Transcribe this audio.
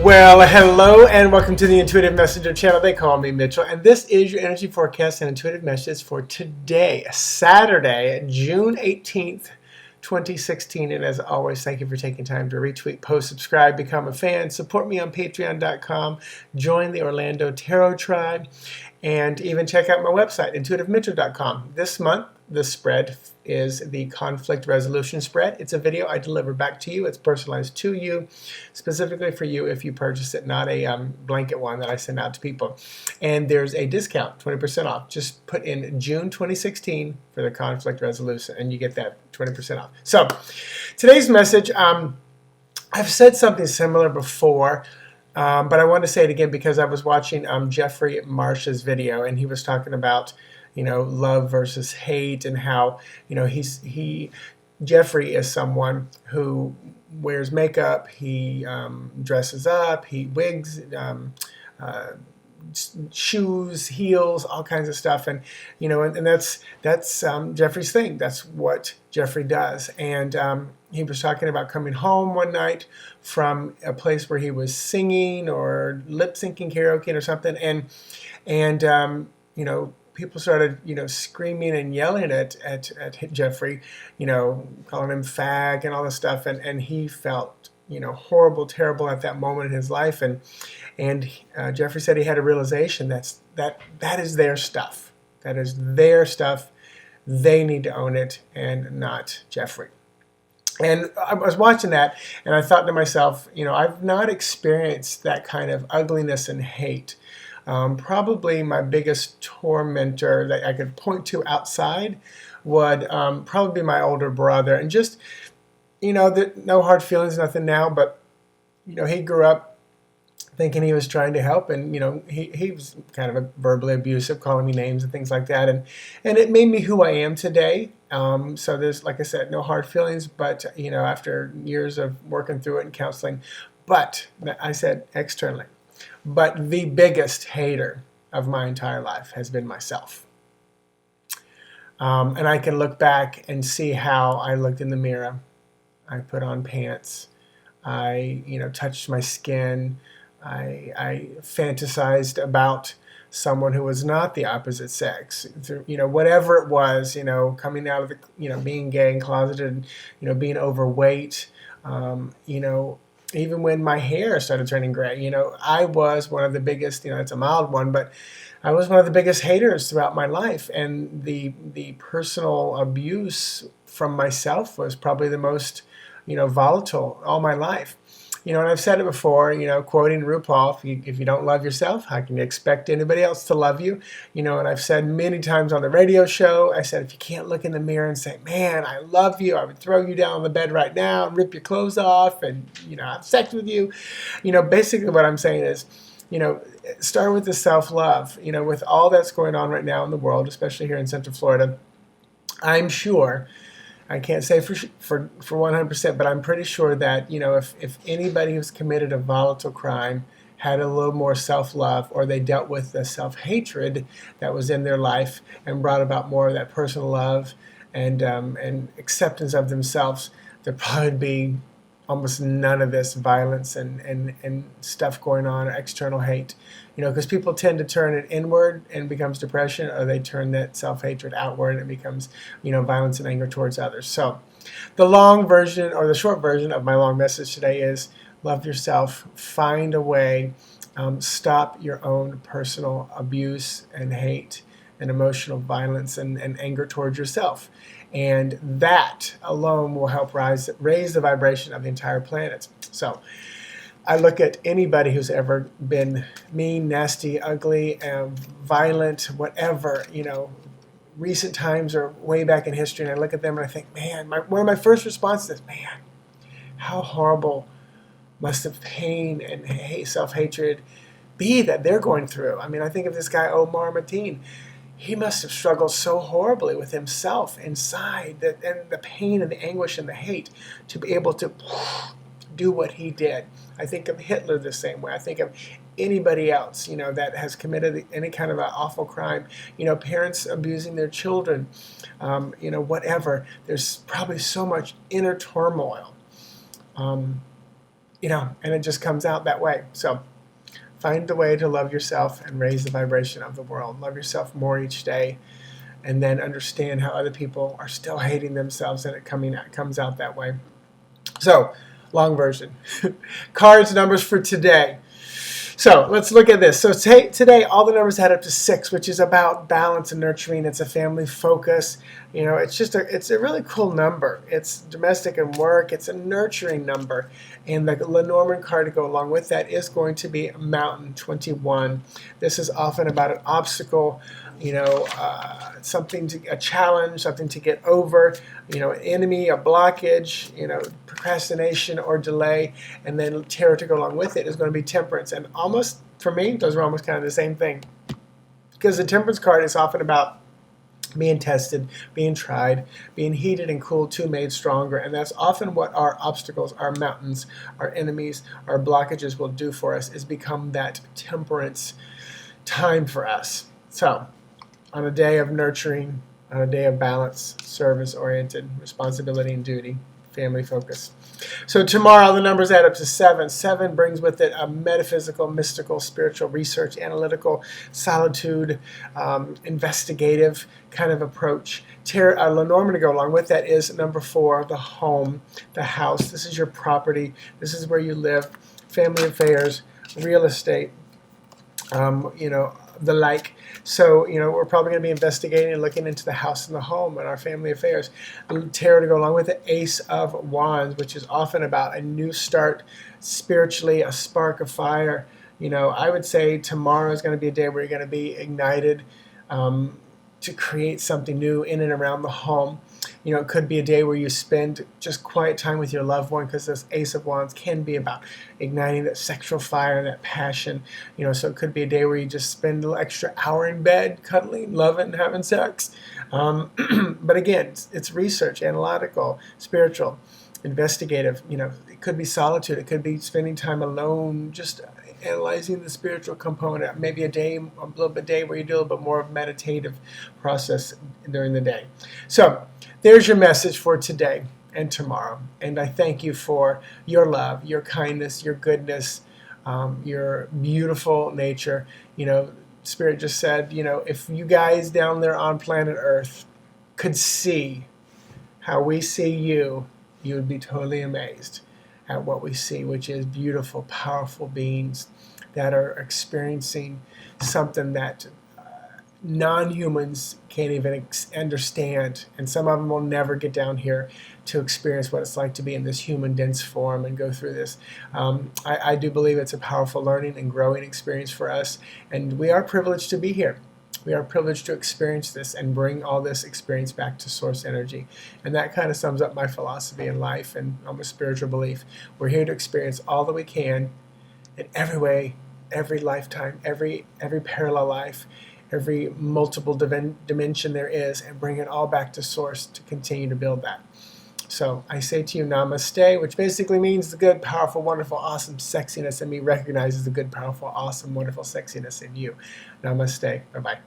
Well, hello and welcome to the Intuitive Messenger channel. They call me Mitchell, and this is your energy forecast and intuitive message for today, Saturday, June 18th, 2016. And as always, thank you for taking time to retweet, post, subscribe, become a fan, support me on patreon.com, join the Orlando Tarot Tribe, and even check out my website, intuitivemitchell.com. This month, the spread is the conflict resolution spread. It's a video I deliver back to you. It's personalized to you, specifically for you if you purchase it, not a blanket one that I send out to people. And there's a discount, 20% off. Just put in June 2016 for the conflict resolution, and you get that 20% off. So today's message, I've said something similar before, but I want to say it again because I was watching Jeffrey Marsh's video, and he was talking about love versus hate, and how, Jeffrey is someone who wears makeup, he dresses up, he wigs, shoes, heels, all kinds of stuff, and that's Jeffrey's thing. That's what Jeffrey does. And he was talking about coming home one night from a place where he was singing or lip syncing karaoke or something, and people started, screaming and yelling at Jeffrey, calling him fag and all this stuff, and he felt, horrible, terrible at that moment in his life, and Jeffrey said he had a realization that is their stuff. That is their stuff. They need to own it, and not Jeffrey. And I was watching that, and I thought to myself, I've not experienced that kind of ugliness and hate. Probably my biggest tormentor that I could point to outside would probably be my older brother. And just, no hard feelings, nothing now, but, he grew up thinking he was trying to help, and, he was kind of verbally abusive, calling me names and things like that. And it made me who I am today. So there's, like I said, no hard feelings, but, after years of working through it and counseling, but I said externally. But the biggest hater of my entire life has been myself. And I can look back and see how I looked in the mirror. I put on pants. I, touched my skin. I fantasized about someone who was not the opposite sex. Whatever it was, coming out of the, being gay and closeted, being overweight, even when my hair started turning gray, I was one of the biggest, it's a mild one, but I was one of the biggest haters throughout my life. And the personal abuse from myself was probably the most, volatile all my life. And I've said it before, quoting RuPaul, if you don't love yourself, how can you expect anybody else to love you? And I've said many times on the radio show, I said, if you can't look in the mirror and say, man, I love you, I would throw you down on the bed right now and rip your clothes off and, have sex with you. Basically what I'm saying is, start with the self-love. With all that's going on right now in the world, especially here in Central Florida, I'm sure, I can't say for 100%, but I'm pretty sure that, if anybody who's committed a volatile crime had a little more self-love, or they dealt with the self-hatred that was in their life and brought about more of that personal love and acceptance of themselves, there'd probably be almost none of this violence and stuff going on, or external hate. Because people tend to turn it inward and becomes depression, or they turn that self-hatred outward and it becomes, violence and anger towards others. So the long version, or the short version of my long message today is love yourself, find a way, stop your own personal abuse and hate and emotional violence and anger towards yourself. And that alone will help raise the vibration of the entire planet. So I look at anybody who's ever been mean, nasty, ugly, violent, whatever, recent times or way back in history, and I look at them and I think, man, one of my first responses is, man, how horrible must the pain and self-hatred be that they're going through. I mean, I think of this guy, Omar Mateen. He must have struggled so horribly with himself inside, and the pain and the anguish and the hate to be able to do what he did. I think of Hitler the same way. I think of anybody else, that has committed any kind of an awful crime. Parents abusing their children, whatever. There's probably so much inner turmoil. and it just comes out that way. So find a way to love yourself and raise the vibration of the world. Love yourself more each day, and then understand how other people are still hating themselves, and it comes out that way. So, long version. Cards, numbers for today. So let's look at this. So today, all the numbers add up to 6, which is about balance and nurturing. It's a family focus. It's a really cool number. It's domestic and work. It's a nurturing number. And the Lenormand card to go along with that is going to be Mountain 21. This is often about an obstacle, a challenge, something to get over, an enemy, a blockage, procrastination or delay. And then tarot to go along with it is going to be Temperance. And almost, for me, those are almost kind of the same thing. Because the Temperance card is often about being tested, being tried, being heated and cooled to made stronger. And that's often what our obstacles, our mountains, our enemies, our blockages will do for us, is become that temperance time for us. So, on a day of nurturing, on a day of balance, service-oriented, responsibility and duty, family focus. So tomorrow the numbers add up to 7. 7 brings with it a metaphysical, mystical, spiritual, research, analytical, solitude, investigative kind of approach. Lenormand to go along with that is number 4, the home, the house. This is your property. This is where you live, family affairs, real estate, the like. So, we're probably going to be investigating and looking into the house and the home and our family affairs. Tarot to go along with it, Ace of Wands, which is often about a new start spiritually, a spark of fire. I would say tomorrow is going to be a day where you're going to be ignited to create something new in and around the home. It could be a day where you spend just quiet time with your loved one, because this Ace of Wands can be about igniting that sexual fire, that passion. So it could be a day where you just spend a little extra hour in bed, cuddling, loving, having sex. But again, it's research, analytical, spiritual, investigative. It could be solitude. It could be spending time alone, just analyzing the spiritual component. Maybe a day where you do a little bit more of meditative process during the day. So there's your message for today and tomorrow. And I thank you for your love, your kindness, your goodness, your beautiful nature. Spirit just said, if you guys down there on planet Earth could see how we see you, you would be totally amazed at what we see, which is beautiful, powerful beings that are experiencing something that non-humans can't even understand. And some of them will never get down here to experience what it's like to be in this human dense form and go through this. I do believe it's a powerful learning and growing experience for us. And we are privileged to be here. We are privileged to experience this and bring all this experience back to source energy. And that kind of sums up my philosophy in life and almost spiritual belief. We're here to experience all that we can in every way, every lifetime, every parallel life, every multiple dimension there is, and bring it all back to source to continue to build that. So I say to you, namaste, which basically means the good, powerful, wonderful, awesome sexiness in me recognizes the good, powerful, awesome, wonderful sexiness in you. Namaste. Bye-bye.